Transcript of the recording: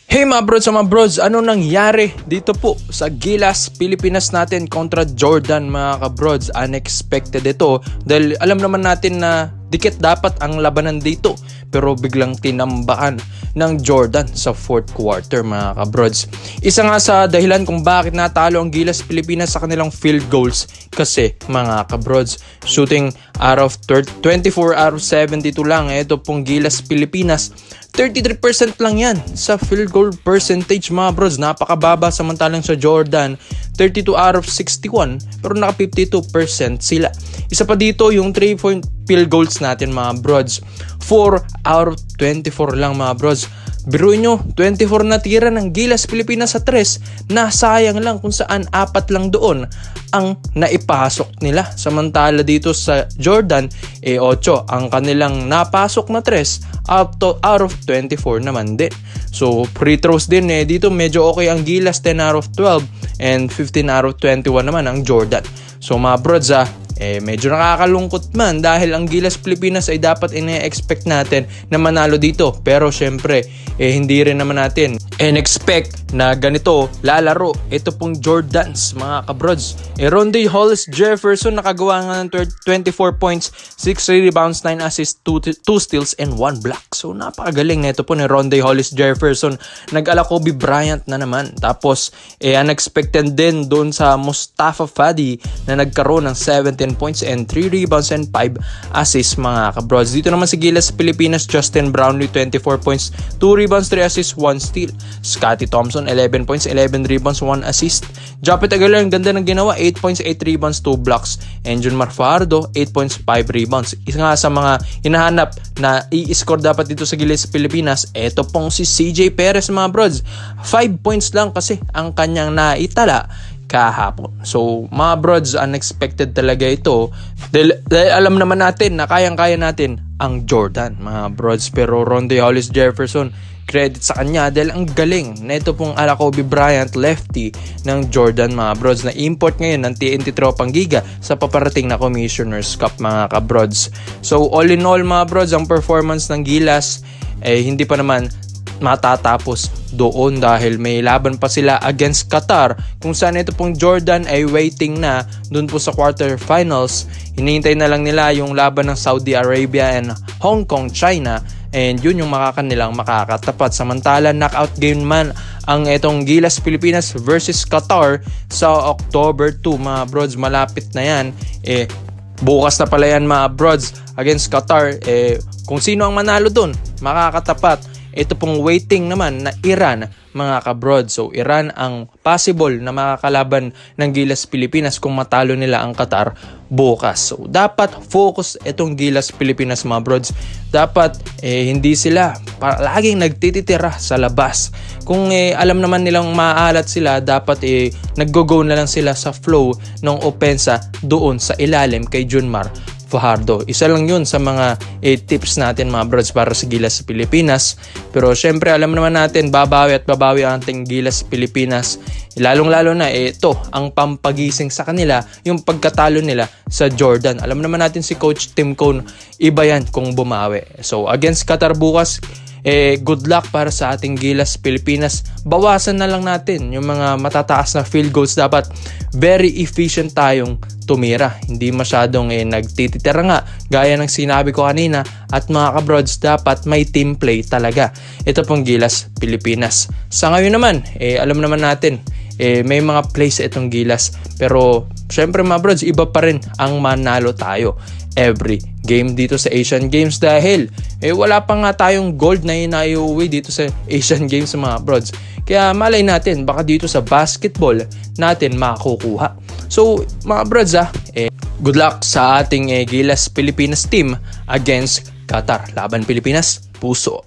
Hey mga brods, ano nangyari dito po sa Gilas, Pilipinas natin kontra Jordan mga kabrods? Unexpected ito dahil alam naman natin na dikit dapat ang labanan dito pero biglang tinambakan ng Jordan sa fourth quarter mga kabrods. Isa nga sa dahilan kung bakit natalo ang Gilas Pilipinas sa kanilang field goals kasi mga kabrods, shooting out of 24 out of 72 lang. Ito pong Gilas Pilipinas, 33% lang yan sa field goal percentage mga bros. Napakababa, samantalang sa Jordan 32 out of 61 pero naka 52% sila. Isa pa dito yung 3-point field goals natin mga brods, 4 out of 24 lang mga brods. Biruin nyo, 24 na tira ng Gilas Pilipinas sa 3, nasayang lang kung saan 4 lang doon ang naipasok nila. Samantala dito sa Jordan, 8 ang kanilang napasok na 3 out of 24 naman din. So free throws din dito medyo okay ang Gilas, 10 out of 12 and 15 out of 21 naman ang Jordan. So mga brods medyo nakakalungkot man dahil ang Gilas Pilipinas ay dapat ine-expect natin na manalo dito. Pero syempre, hindi rin naman natin in-expect na ganito lalaro ito pong Jordans mga kabrods. Rondae Hollis Jefferson nakagawa nga ng 24 points, 6 rebounds, 9 assists, 2 steals and 1 block. So napakagaling na ito po ni Rondae Hollis Jefferson. Nag-ala Kobe Bryant na naman. Tapos unexpected din doon sa Mustafa Fadi na nagkaroon ng 17 points and 3 rebounds and 5 assists mga kabrods. Dito naman sa Gilas Pilipinas, Justin Brownlee 24 points, 2 rebounds, 3 assists, 1 steal. Scottie Thompson 11 points, 11 rebounds, 1 assist. Japet Aguilar ang ganda ng ginawa, 8 points, 8 rebounds, 2 blocks. And Junmar Fajardo 8 points, 5 rebounds. Isa nga sa mga hinahanap na i-score dapat dito sa Gilas Pilipinas, eto pong si CJ Perez mga brods. 5 points lang kasi ang kanyang naitala kahapon. So mga brods, unexpected talaga ito dahil alam naman natin na kayang-kaya natin ang Jordan mga brods. Pero Rondae Hollis Jefferson, credit sa kanya dahil ang galing na ito pong ala Kobe Bryant lefty ng Jordan mga brods na import ngayon ng TNT Tropang Giga sa paparating na Commissioner's Cup mga kabrods. So all in all mga brods, ang performance ng Gilas hindi pa naman matatapos doon dahil may laban pa sila against Qatar kung saan ito pong Jordan ay waiting na doon po sa quarterfinals. Hinihintay na lang nila yung laban ng Saudi Arabia and Hong Kong, China, and yun yung kanilang makakatapat. Samantala knockout game man ang itong Gilas Pilipinas versus Qatar sa October 2 mga brods. Malapit na yan, bukas na pala yan mga brods against Qatar. Kung sino ang manalo doon makakatapat. Ito pong waiting naman na Iran mga kabrod. So Iran ang possible na makakalaban ng Gilas Pilipinas kung matalo nila ang Qatar bukas. So dapat focus itong Gilas Pilipinas mga brods. Dapat hindi sila laging nagtititira sa labas. Kung alam naman nilang maaalat sila, dapat nag-go na lang sila sa flow ng opensa doon sa ilalim kay Junmar Fajardo. Isa lang yun sa mga tips natin mga brods para sa Gilas Pilipinas. Pero syempre alam naman natin babawi ang ating Gilas Pilipinas. Lalong-lalo na ito ang pampagising sa kanila, yung pagkatalo nila sa Jordan. Alam naman natin si Coach Tim Cone, iba yan kung bumawi. So against Qatar bukas, good luck para sa ating Gilas Pilipinas. Bawasan na lang natin yung mga matataas na field goals. Dapat very efficient tayong tumira. Hindi masyadong nagtitira nga gaya ng sinabi ko kanina. At mga kabrods, dapat may team play talaga ito pong Gilas Pilipinas. Sa ngayon naman, alam naman natin may mga plays itong Gilas. Pero syempre mga brods, iba pa rin ang manalo tayo every game dito sa Asian Games dahil wala pa nga tayong gold na inaiuwi dito sa Asian Games mga brods. Kaya malay natin baka dito sa basketball natin makukuha. So mga brods good luck sa ating Gilas Pilipinas team against Qatar. Laban Pilipinas, puso!